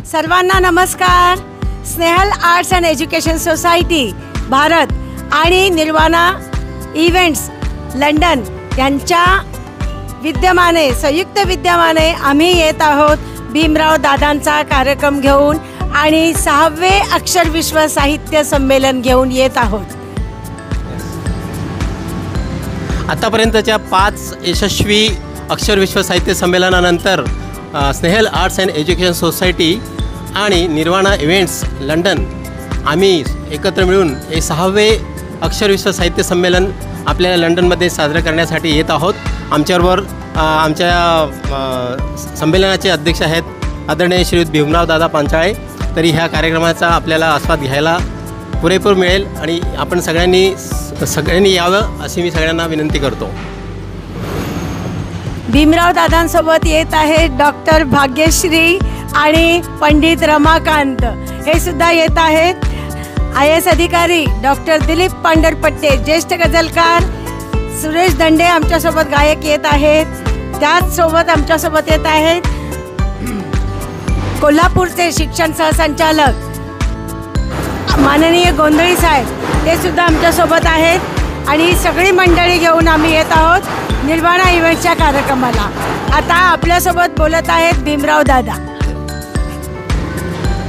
सर्वांना नमस्कार. Snehal arts and education society Bharat आणि निर्वाणा इव्हेंट्स लंडन यांच्या विद्यमाने संयुक्त विद्यमाने आम्ही येत आहोत भीमराव दादांचा कार्यक्रम घेऊन आणि 6वे अक्षर विश्व साहित्य संमेलन घेऊन येत आहोत. आतापर्यंतच्या 5 यशस्वी अक्षर विश्व साहित्य संमेलनानंतर Snehal arts and education society आणि निर्वाणा इव्हेंट्स लंडन आम्ही एकत्र मिळून हे 6वे अक्षर विश्व साहित्य संमेलन आपल्या लंडनमध्ये साजरं करण्यासाठी येत आहोत. आमच्याबरोबर आमच्या संमेलनाचे अध्यक्ष आहेत आदरणीय श्रीयुत भीमराव दादा पांचाळे. तरी ह्या कार्यक्रमाचा आपल्याला आस्वाद घ्यायला पुरेपूर मिळेल आणि आपण सगळ्यांनी यावं अशी मी सगळ्यांना विनंती करतो. भीमराव दादांसोबत येत आहेत डॉक्टर भाग्यश्री आणि पंडित रमाकांत, हे सुद्धा येत आहेत. IAS अधिकारी डॉक्टर दिलीप पांढरपट्टे, ज्येष्ठ गझलकार सुरेश दंडे आमच्यासोबत गायक येत आहेत. त्याचसोबत आमच्यासोबत येत आहेत कोल्हापूरचे शिक्षण सहसंचालक माननीय गोंधळी साहेब, ते सुद्धा आमच्यासोबत आहेत. आणि सगळी मंडळी घेऊन आम्ही येत आहोत निर्वाणा इव्हेंटच्या कार्यक्रमाला. आता आपल्यासोबत बोलत आहेत भीमराव दादा.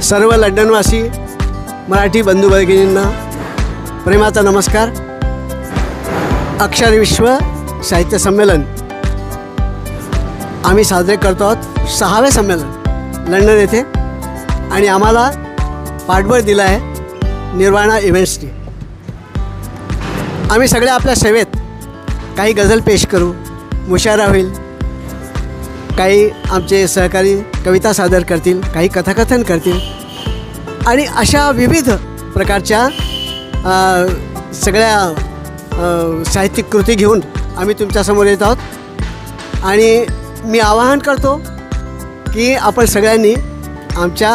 सर्व लंडनवासी मराठी बंधू भगिनींना प्रेमाचा नमस्कार. अक्षर विश्व साहित्य संमेलन आम्ही साजरे करतो आहोत. 6वे संमेलन लंडन येथे आणि आम्हाला पाठबळ दिला आहे निर्वाणा इव्हेंट्सनी. आम्ही सगळे आपल्या सेवेत काही गझल पेश करू, मुशायरा होईल, काही आमचे सहकारी कविता सादर करतील, काही कथाकथन करतील आणि अशा विविध प्रकारच्या सगळ्या साहित्यिक कृती घेऊन आम्ही तुमच्यासमोर येत आहोत. आणि मी आवाहन करतो की आपण सगळ्यांनी आमच्या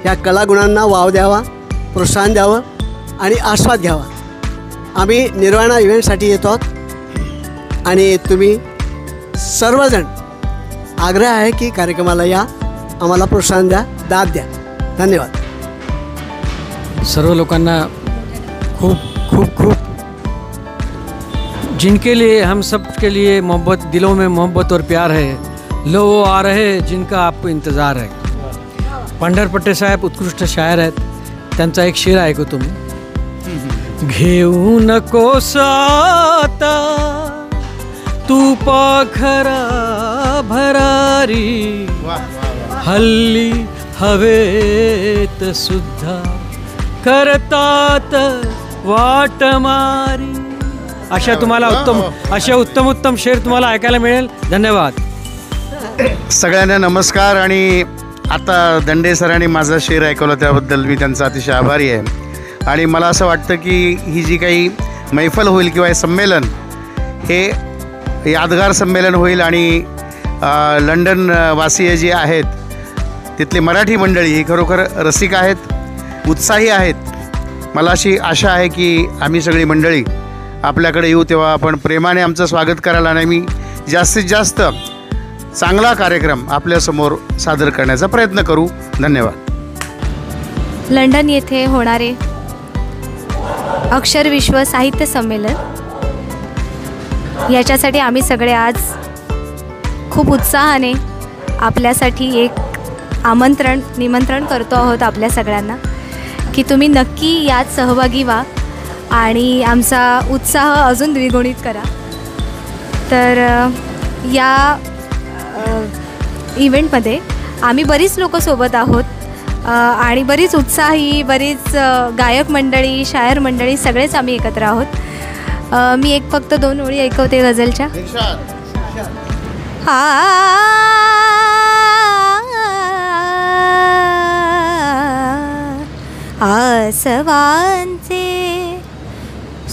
ह्या कलागुणांना वाव द्यावा, प्रोत्साहन द्यावं आणि आस्वाद घ्यावा. आम्ही निर्वाणा इव्हेंटसाठी येतो आहोत आणि तुम्ही सर्वजण आग्रह आहे की कार्यक्रमाला या, आम्हाला प्रोत्साहन द्या, दाद द्या. धन्यवाद. सर्व लोकांना खूप खूप खूप जिनके लिए हम सब के लिए मोहब्बत, दिलों में मोहब्बत और प्यार है, लो वो आ रहे जिनका आपको इंतज़ार है. पांढरपट्टे साहेब उत्कृष्ट शायर आहेत. त्यांचा एक शेर ऐकू तुम्ही. घेऊ नकोस आता तू पाखरा भरारी, हल्ली हवेत सुद्धा करतात वाट मारी. अशा तुम्हाला उत्तम शेर तुम्हाला ऐकायला मिळेल. धन्यवाद. सगळ्यांना नमस्कार. आणि आता दंडे सरांनी माझा शेर ऐकवला त्याबद्दल मी त्यांचा अतिशय आभारी आहे. आणि मला असं वाटतं की ही जी काही मैफल होईल किंवा हे संमेलन हे यादगार संमेलन होईल आणि लंडन वासीय जी आहेत तिथली मराठी मंडळी ही खरोखर रसिक आहेत, उत्साही आहेत. मला अशी आशा आहे की आम्ही सगळी मंडळी आपल्याकडे येऊ तेव्हा आपण प्रेमाने आमचं स्वागत करायला आणि मी जास्तीत जास्त चांगला कार्यक्रम आपल्यासमोर सादर करण्याचा प्रयत्न करू. धन्यवाद. लंडन येथे होणारे अक्षर विश्व साहित्य संमेलन याच्यासाठी आम्ही सगळे आज खूप उत्साहाने आपल्यासाठी एक निमंत्रण करतो आहोत आपल्या सगळ्यांना की तुम्ही नक्की यात सहभागी व्हा आणि आमचा उत्साह अजून द्विगुणित करा. तर या इव्हेंटमध्ये आम्ही बरीच लोकं सोबत आहोत आणि बरीच उत्साही, बरीच गायक मंडळी, शायर मंडळी सगळेच आम्ही एकत्र आहोत. मी एक फक्त 2 ओळी ऐकवते गझलच्या. आसवांचे,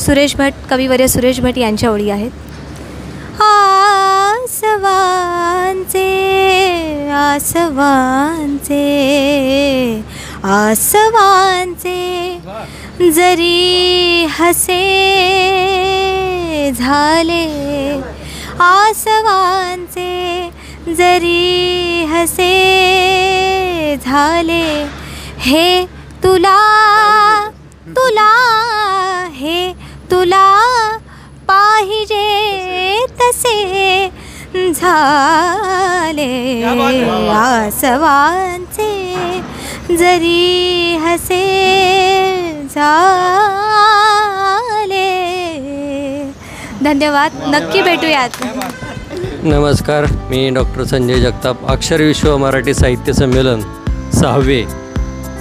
सुरेश भट, कविवर्य सुरेश भट यांच्या ओळी आहेत. आसवांचे आसवांचे आसवांचे जरी हसे झाले, आसवांचे जरी हसे झाले हे तुला तुला हे तुला पाहिजे तसे झाले आसवांचे जरी हसे झाले. धन्यवाद. नक्की भेटूयात. नमस्कार, मी डॉक्टर संजय जगताप. अक्षर विश्व मराठी साहित्य संमेलन 6वे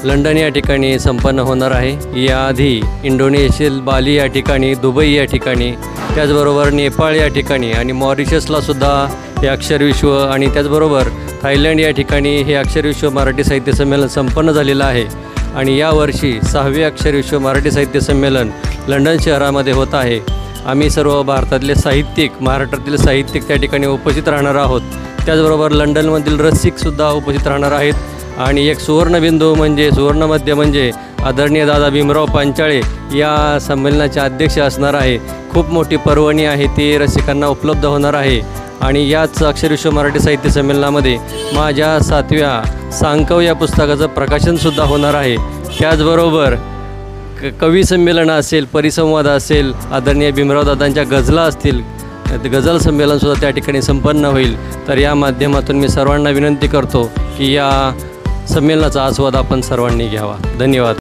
लंडन या ठिकाणी संपन्न होणार आहे. याआधी इंडोनेशियल बाली या ठिकाणी, दुबई या ठिकाणी, त्याचबरोबर नेपाळ या ठिकाणी आणि मॉरिशसलासुद्धा हे अक्षरविश्व आणि त्याचबरोबर थायलंड या ठिकाणी हे अक्षरविश्व मराठी साहित्य संमेलन संपन्न झालेलं आहे. आणि यावर्षी 6वे अक्षरविश्व मराठी साहित्य संमेलन लंडन शहरामध्ये होत आहे. आम्ही सर्व भारतातले साहित्यिक, महाराष्ट्रातील साहित्यिक त्या ठिकाणी उपस्थित राहणार आहोत. त्याचबरोबर लंडनमधील रसिकसुद्धा उपस्थित राहणार आहेत. आणि एक सुवर्णबिंदू म्हणजे सुवर्णमध्य म्हणजे आदरणीय दादा भीमराव पांचाळे या संमेलनाचे अध्यक्ष असणार आहे. खूप मोठी पर्वणी आहे ती रसिकांना उपलब्ध होणार आहे. आणि याच अक्षरविश्व मराठी साहित्य संमेलनामध्ये माझ्या 7व्या सांकव या पुस्तकाचं प्रकाशनसुद्धा होणार आहे. त्याचबरोबर कवी संमेलन असेल, परिसंवाद असेल, आदरणीय भीमरावदादांच्या गझला असतील, गझल संमेलनसुद्धा त्या ठिकाणी संपन्न होईल. तर या माध्यमातून मी सर्वांना विनंती करतो की या संमेलनाचा आस्वाद आपण सर्वांनी घ्यावा. धन्यवाद.